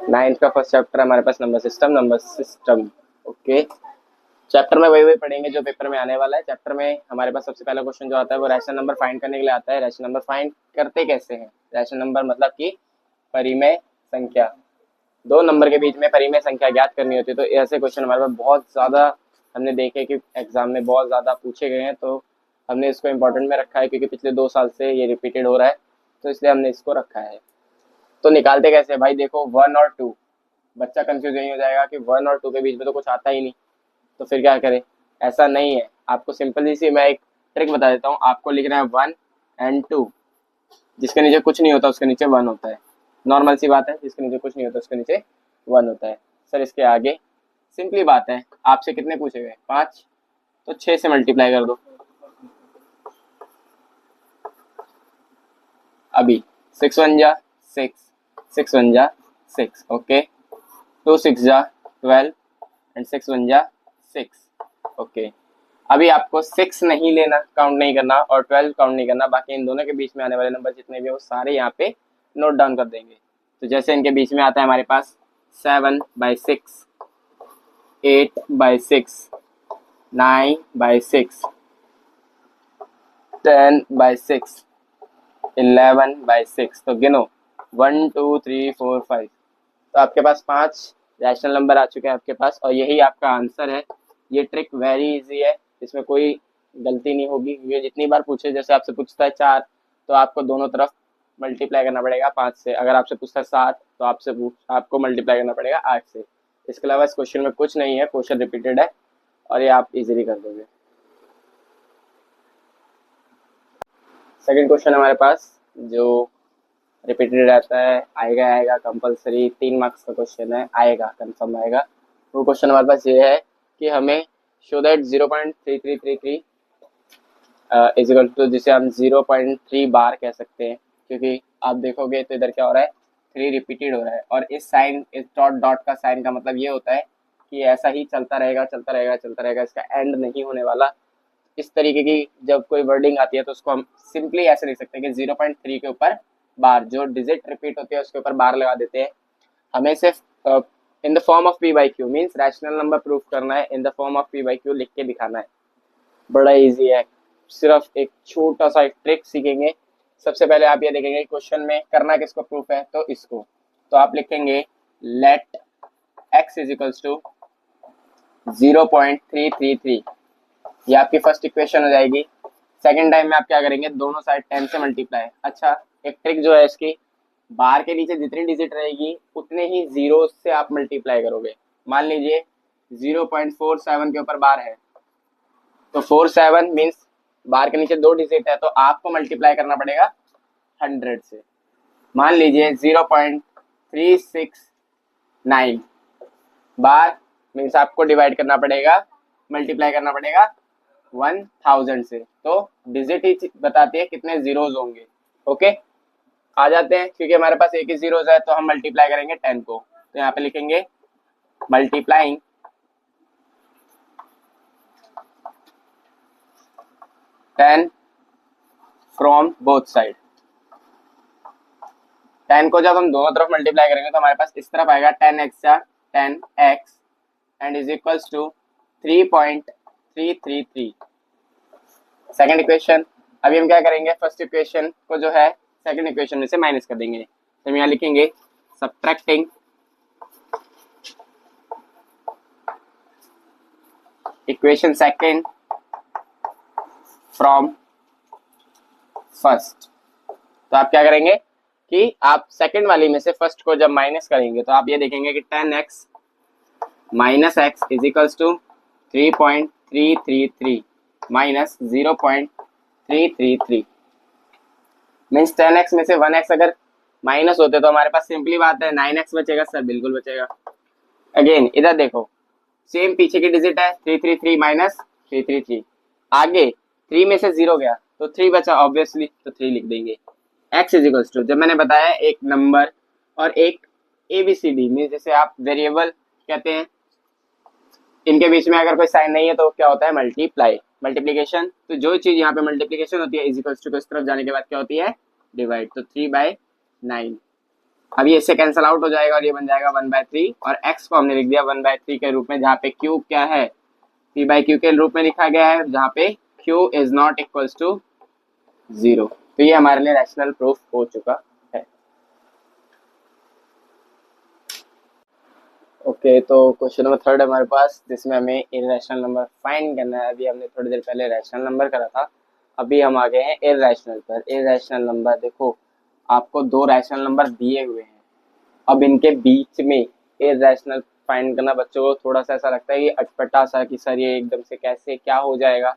Ninth का first chapter हमारे पास number system. Okay, chapter में वही वही पढ़ेंगे जो पेपर में आने वाला है। चैप्टर में हमारे पास सबसे पहला क्वेश्चन जो आता है वो रैशनल नंबर फाइंड करने के लिए आता है। रैशनल नंबर फाइंड करते कैसे हैं? रैशनल नंबर मतलब कि परिमेय संख्या, दो नंबर के बीच में परिमेय संख्या ज्ञात करनी होती है। तो ऐसे क्वेश्चन हमारे पास बहुत ज़्यादा हमने देखे कि एग्जाम में बहुत ज़्यादा पूछे गए हैं, तो हमने इसको इम्पोर्टेंट में रखा है क्योंकि पिछले 2 साल से ये रिपीटेड हो रहा है, तो इसलिए हमने इसको रखा है। तो निकालते कैसे भाई? देखो 1 और 2, बच्चा कंफ्यूज नहीं हो जाएगा कि 1 और 2 के बीच में तो कुछ आता ही नहीं, तो फिर क्या करें? ऐसा नहीं है, आपको सिंपल सी मैं एक ट्रिक बता देता हूँ। आपको लिखना है 1 और 2, जिसके नीचे कुछ नहीं होता उसके नीचे 1 होता है। नॉर्मल सी बात है, जिसके नीचे कुछ नहीं होता उसके नीचे 1 होता है। सर इसके आगे सिंपली बात है, आपसे कितने पूछे गए? 5, तो 6 से मल्टीप्लाई कर दो। अभी 6 1 जा 6, 6 1 जा 6, ओके। 2 6 जा 12 एंड 6 1 जा 6, ओके। अभी आपको 6 नहीं लेना, काउंट नहीं करना, और 12 काउंट नहीं करना। बाकी इन दोनों के बीच में आने वाले नंबर जितने भी हैं वो सारे यहाँ पे नोट डाउन कर देंगे। तो जैसे इनके बीच में आता है हमारे पास 7/6, 8/6, 9/6, 10/6, 11/6। तो गिनो 1 2 3 4 5। तो आपके पास 5 रैशनल नंबर आ चुके हैं आपके पास, और यही आपका आंसर है। ये ट्रिक वेरी इजी है, इसमें कोई गलती नहीं होगी। ये जितनी बार पूछे, जैसे आपसे पूछता है 4, तो आपको दोनों तरफ मल्टीप्लाई करना पड़ेगा 5 से। अगर आपसे पूछता है 7, तो आपको मल्टीप्लाई करना पड़ेगा 8 से। इसके अलावा इस क्वेश्चन में कुछ नहीं है, क्वेश्चन रिपीटेड है और ये आप इजीली कर दोगे। सेकंड क्वेश्चन हमारे पास जो रिपीटेड रहता है, आएगा कंपलसरी, 3 मार्क्स का क्वेश्चन है, आएगा कंफर्म आएगा। वो क्वेश्चन हमारे पास ये है कि हमें show that 0.3333 is equal to, जिसे हम 0.3 बार कह सकते हैं, क्योंकि आप देखोगे तो इधर क्या हो रहा है, 3 रिपीटेड हो रहा है। और इस साइन, इस डॉट डॉट का साइन का मतलब ये होता है कि ऐसा ही चलता रहेगा चलता रहेगा चलता रहेगा, इसका एंड नहीं होने वाला। इस तरीके की जब कोई वर्डिंग आती है तो उसको हम सिंपली ऐसे लिख सकते हैं कि 0.3 के ऊपर बार, जो डिजिट रिपीट होती है उसके ऊपर बार लगा देते हैं। हमें सिर्फ in the form of P by Q, means rational number proof करना है, in the form of P by Q लिख के दिखाना है। बड़ा इजी है, सिर्फ एक छोटा सा ट्रिक सीखेंगे। सबसे पहले आप ये देखेंगे क्वेश्चन में करना किसको प्रूफ है, तो इसको। तो आप लिखेंगे let x is equals to 0.333, ये आपकी फर्स्ट इक्वेशन हो जाएगी। सेकेंड टाइम में आप क्या करेंगे, दोनों साइड 10 से मल्टीप्लाई। अच्छा, एक ट्रिक जो है इसकी, बार के नीचे जितनी डिजिट रहेगी उतने ही जीरो से आप मल्टीप्लाई करोगे। मान लीजिए 0.47 के ऊपर बार है, तो 47 मीन्स बार के नीचे 2 डिजिट है, तो आपको मल्टीप्लाई करना पड़ेगा 100 से। मान लीजिए 0.369 बार मीन्स आपको डिवाइड करना पड़ेगा, मल्टीप्लाई करना पड़ेगा 1000 से। तो डिजिट ही बताती है कितने जीरोज होंगे। ओके, आ जाते हैं, क्योंकि हमारे पास एक ही जीरोज है तो हम मल्टीप्लाई करेंगे 10 को। तो यहाँ पे लिखेंगे मल्टीप्लाइंग 10 फ्रॉम बोथ साइड। 10 को जब हम दोनों तरफ मल्टीप्लाई करेंगे तो हमारे पास इस तरफ आएगा 10x या 10x and is equals to 3.333। Second equation. अभी हम क्या करेंगे, फर्स्ट इक्वेशन को जो है सेकेंड इक्वेशन में से माइनस कर देंगे। तो हम यहाँ लिखेंगे subtracting equation second from first. तो आप क्या करेंगे कि आप सेकेंड वाली में से फर्स्ट को जब माइनस करेंगे तो आप ये देखेंगे कि 10x minus x is equals to 3.333 minus 0.333 means 10x में से 1x अगर माइनस होते तो हमारे पास सिंपली बात है 9x बचेगा। सर बिल्कुल बचेगा। अगेन इधर देखो, सेम पीछे की डिजिट है 333 माइनस 333, आगे 3 में से 0 गया तो 3 बचा ऑब्वियसली, तो 3 लिख देंगे। x इज इक्वल्स टू, जब मैंने बताया एक नंबर और एक ABCD मीन्स जैसे आप वेरिएबल कहते हैं, इनके बीच में अगर कोई साइन नहीं है तो क्या होता है, मल्टीप्लाई, मल्टीप्लीकेशन। तो जो चीज यहाँ पे मल्टीप्लीकेशन होती है इज इक्वल्स टू को इस तरफ जाने के बाद क्या होती है, डिवाइड। तो 3/9 अब ये इससे कैंसिल आउट हो जाएगा और ये बन जाएगा 1/3 और x को हमने लिख दिया 1/3 के रूप में, जहाँ पे q क्या है, p/q के रूप में लिखा गया है, जहाँ पे q is not equals to 0। तो ये हमारे लिए रैशनल प्रूफ हो चुका है। ओके, तो क्वेश्चन नंबर 3 हमारे पास, जिसमें हमें इररेशनल नंबर फाइंड करना है। अभी हमने थोड़ी देर पहले रैशनल नंबर करा था, अभी हम आ गए हैं इररेशनल पर। इररेशनल नंबर देखो, आपको दो रैशनल नंबर दिए हुए हैं, अब इनके बीच में इररेशनल फाइंड करना बच्चों को थोड़ा सा ऐसा लगता है कि अटपटा सा, कि सर ये एकदम से कैसे क्या हो जाएगा।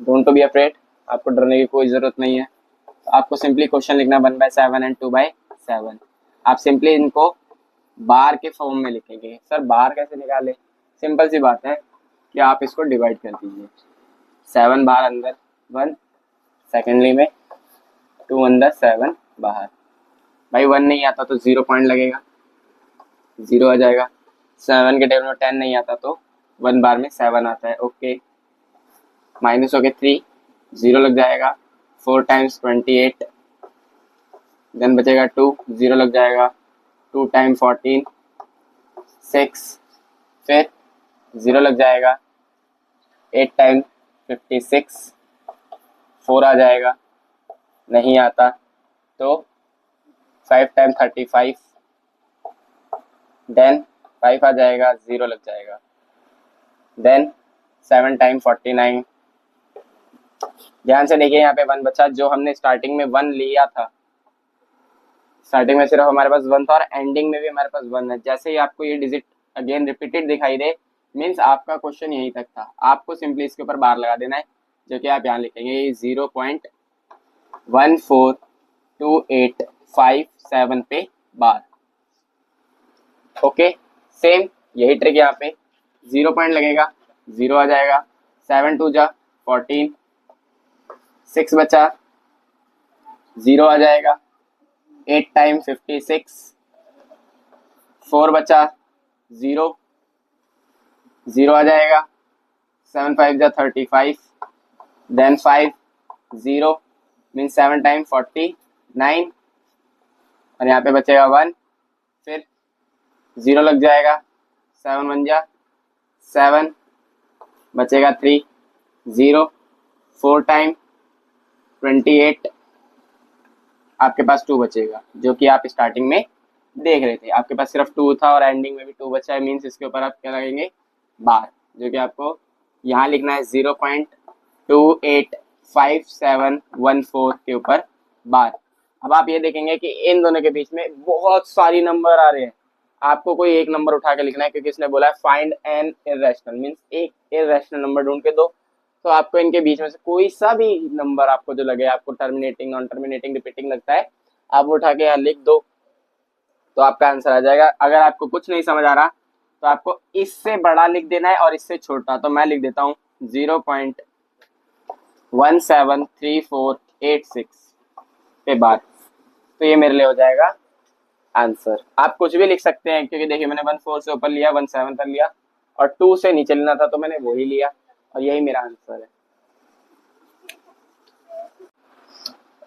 डोंट बी अफ्रेड, आपको डरने की कोई जरूरत नहीं है। तो आपको सिंपली क्वेश्चन लिखना 1/7 एंड 2/7। आप सिंपली इनको बार के फॉर्म में लिखेंगे। सर बार कैसे निकाले? सिंपल सी बात है कि आप इसको डिवाइड कर दीजिए। 7 बार अंदर 1, सेकेंडली में 2 अंदर 7 बाहर। भाई 1 नहीं आता तो 0 पॉइंट लगेगा, 0 आ जाएगा। 7 के टेबल में 10 नहीं आता तो 1 बार में 7 आता है। ओके, माइनस हो गए 3, 0 लग जाएगा। 4 टाइम्स 28, देन बचेगा 2, 0 लग जाएगा। 2 टाइम 14, 6, फिर 0 लग जाएगा। 8 टाइम 56, 4 आ जाएगा, नहीं आता तो 5 टाइम 35, देन 5 आ जाएगा, 0 लग जाएगा। Then 7 time 49। ध्यान से देखिए, यहाँ पे 1 बचा, जो हमने स्टार्टिंग में 1 लिया था। स्टार्टिंग में सिर्फ हमारे पास 1 था और एंडिंग में भी हमारे पास 1 है। जैसे ही आपको ये डिजिट अगेन रिपीटेड दिखाई दे, मीन्स आपका क्वेश्चन यहीं तक था। आपको सिंपली इसके ऊपर बार लगा देना है, जो कि आप यहाँ लिखेंगे 0.14285 पे बार। ओके, सेम यही ट्रिक यहाँ पे 0 पॉइंट लगेगा, 0 आ जाएगा। 7 2 जा 14, 6 बचा, 0 आ जाएगा। 8 टाइम 56, 4 बचा, 0, 0 आ जाएगा। 7 5 जा 35, देन 5, 0 मीन 7 टाइम 49 और यहाँ पे बचेगा 1, फिर 0 लग जाएगा। 7 1 जा 7, बचेगा 3, 0, 4 टाइम 28, आपके पास 2 बचेगा, जो कि आप स्टार्टिंग में देख रहे थे। आपके पास सिर्फ 2 था और एंडिंग में भी 2 बचा है, मीन्स इसके ऊपर आप क्या लगेंगे, बार, जो कि आपको यहाँ लिखना है 0.285714 के ऊपर बार। अब आप ये देखेंगे कि इन दोनों के बीच में बहुत सारी नंबर आ रहे हैं। आपको कोई एक नंबर उठा के लिखना है, क्योंकि इसने बोला है फाइंड एन इररेशनल, मीन्स एक इररेशनल नंबर ढूंढ के दो। तो आपको इनके बीच में से कोई सा भी नंबर आपको जो लगे, आपको टर्मिनेटिंग, नॉन टर्मिनेटिंग, रिपीटिंग लगता है, आप वो उठा के यहाँ लिख दो, तो आपका आंसर आ जाएगा। अगर आपको कुछ नहीं समझ आ रहा तो आपको इससे बड़ा लिख देना है और इससे छोटा। तो मैं लिख देता हूँ 0.173486 पे बार। तो ये मेरे लिए हो जाएगा आंसर। आप कुछ भी लिख सकते हैं, क्योंकि देखिए मैंने 14 से ऊपर लिया, 17 पर लिया और 2 से नीचे लेना था तो मैंने वही लिया और यही मेरा आंसर है।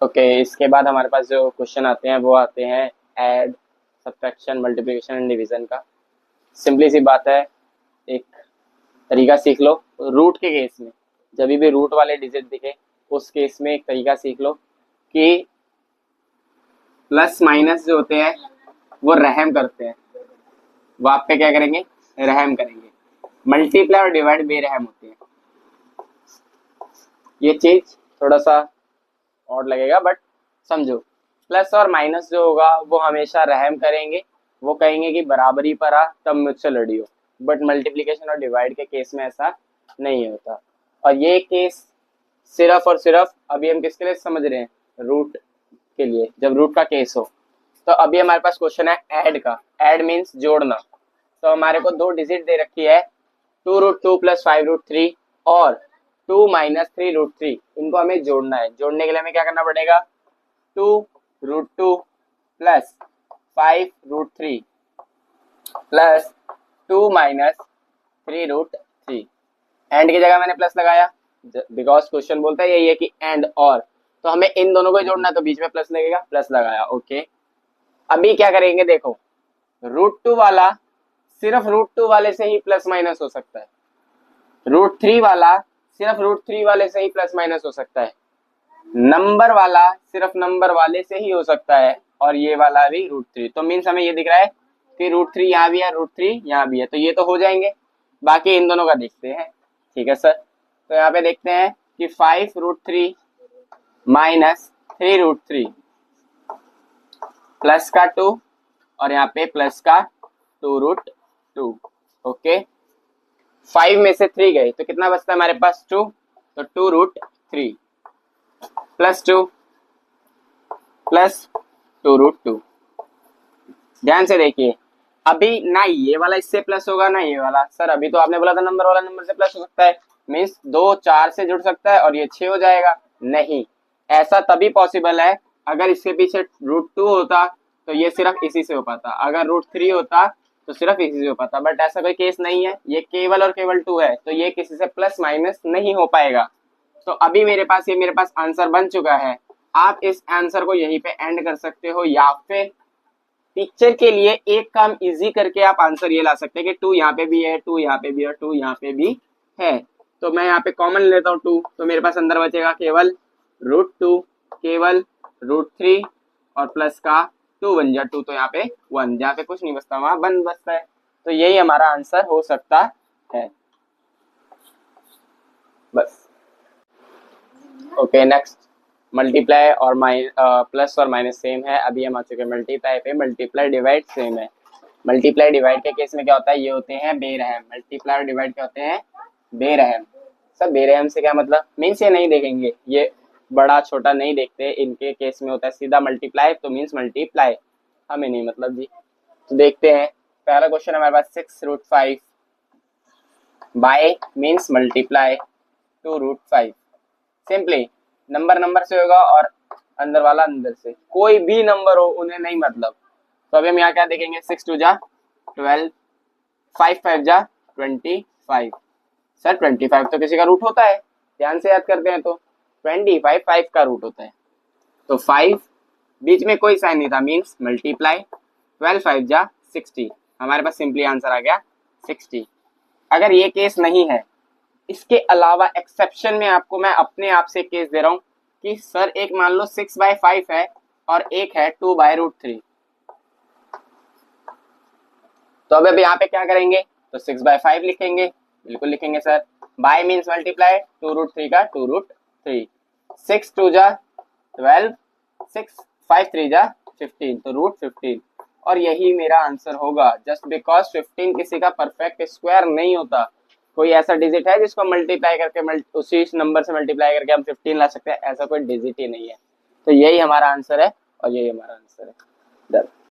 ओके, इसके बाद हमारे पास जो क्वेश्चन आते हैं वो आते हैं add, subtraction, multiplication and division का। सिंपली सी बात है, एक तरीका सीख लो रूट के केस में। जब भी रूट वाले डिजिट दिखे उस केस में एक तरीका सीख लो कि प्लस माइनस जो होते हैं वो रहम करते हैं, वो आप पे क्या करेंगे, रहम करेंगे। मल्टीप्लाई और डिवाइड बेरहम होते हैं। ये चीज थोड़ा सा ऑड लगेगा, बट समझो, प्लस और माइनस जो होगा वो हमेशा रहम करेंगे, वो कहेंगे कि बराबरी पर आ तब मुझसे लड़ियो। बट मल्टीप्लिकेशन और डिवाइड के केस में ऐसा नहीं होता। और ये केस सिर्फ और सिर्फ अभी हम किसके लिए समझ रहे हैं, रूट के लिए, जब रूट का केस हो। तो अभी हमारे पास क्वेश्चन है ऐड का। ऐड मीन्स जोड़ना। तो हमारे को दो डिजिट दे रखी है, 2√2 + 5√3 और 2 - 3√3। इनको हमें जोड़ना है। जोड़ने के लिए हमें क्या करना पड़ेगा, 2√2 + 5√3 + 2 - 3√3। एंड की जगह मैंने प्लस लगाया, बिकॉज क्वेश्चन बोलता है यही है कि एंड और, तो हमें इन दोनों को जोड़ना है, तो बीच में प्लस लगेगा, प्लस लगाया। ओके, अभी क्या करेंगे देखो, √2 वाला सिर्फ √2 वाले से ही प्लस माइनस हो सकता है, √3 वाला सिर्फ √3 वाले से ही प्लस माइनस हो सकता है, नंबर वाला सिर्फ नंबर वाले से ही हो सकता है, और ये वाला भी √3। तो मीन्स हमें ये दिख रहा है कि √3 यहाँ भी है, √3 यहाँ भी है, तो ये तो हो जाएंगे। बाकी इन दोनों का देखते हैं। ठीक है सर, तो यहाँ पे देखते हैं कि 5√3 माइनस 3√3 प्लस का 2 और यहाँ पे प्लस का 2√2। ओके, 5 में से 3 गए तो कितना बचता है हमारे पास 2, तो 2√3 प्लस 2 प्लस 2√2। ध्यान से देखिए, अभी ना ये वाला इससे प्लस होगा ना ये वाला। सर अभी तो आपने बोला था नंबर वाला नंबर से प्लस हो सकता है, मीन्स 2 4 से जुड़ सकता है और ये 6 हो जाएगा। नहीं, ऐसा तभी पॉसिबल है अगर इसके पीछे √2 होता तो ये सिर्फ इसी से हो पाता, अगर √3 होता तो सिर्फ इसी से हो पाता, बट ऐसा कोई केस नहीं है, ये केवल और केवल 2 है, तो ये किसी से प्लस माइनस नहीं हो पाएगा। तो अभी मेरे पास आंसर बन चुका है। आप इस आंसर को यहीं पे एंड कर सकते हो, या फिर पिक्चर के लिए एक काम इजी करके आप आंसर ये ला सकते हैं कि 2 यहाँ पे भी है, 2 यहाँ पे भी है, 2 यहाँ पे भी है। तो मैं यहाँ पे कॉमन लेता हूँ 2, तो मेरे पास अंदर बचेगा केवल √2, केवल √3 और प्लस का 2 बन जा 2, तो यहाँ पे 1, जहाँ पे कुछ नहीं बचता वहां 1 बचता है। तो यही हमारा आंसर हो सकता है। बस। ओके, नेक्स्ट मल्टीप्लाई और प्लस और माइनस सेम है। अभी हम आ चुके हैं मल्टीप्लाई पे। मल्टीप्लाई डिवाइड सेम है। मल्टीप्लाई डिवाइड के केस में क्या होता है, ये होते हैं बेरहम। मल्टीप्लाई और डिवाइड क्या होते हैं, बेरहम। सब बेरहम से क्या मतलब, मीन्स ये नहीं देखेंगे, ये बड़ा छोटा नहीं देखते, इनके केस में होता है सीधा मल्टीप्लाई, तो मीन्स मल्टीप्लाई, हमें नहीं मतलब जी। तो देखते हैं, पहला क्वेश्चन हमारे पास 6√5 bye means multiply 2√5। Simply number number से होगा और अंदर वाला अंदर से, कोई भी नंबर हो उन्हें नहीं मतलब। तो अभी हम यहाँ क्या देखेंगे, 6 2 जा 12, 5 5 जा 25। सर 25 तो किसी का रूट होता है, ध्यान से याद करते हैं तो 25 5 का रूट होता है, तो 5 बीच में कोई साइन नहीं था, मीन्स मल्टीप्लाई 12 5 जा 60। हमारे पास सिंपली आंसर आ गया 60। अगर ये केस नहीं है, इसके अलावा एक्सेप्शन में आपको मैं अपने आप से केस दे रहा हूं कि सर एक मान लो 6/5 है और एक है 2/√3। तो अब यहाँ पे क्या करेंगे, तो 6/5 लिखेंगे, बिल्कुल लिखेंगे सर। बाय मीन्स मल्टीप्लाई 2√3 का 2√3। 6 2 जा 12, 6 5 3 जा 15, तो √15। और यही मेरा आंसर होगा, जस्ट बिकॉज 15 किसी का परफेक्ट स्क्वायर नहीं होता। कोई ऐसा डिजिट है जिसको मल्टीप्लाई करके उसी नंबर से मल्टीप्लाई करके हम 15 ला सकते हैं, ऐसा कोई डिजिट ही नहीं है। तो यही हमारा आंसर है और यही हमारा आंसर है।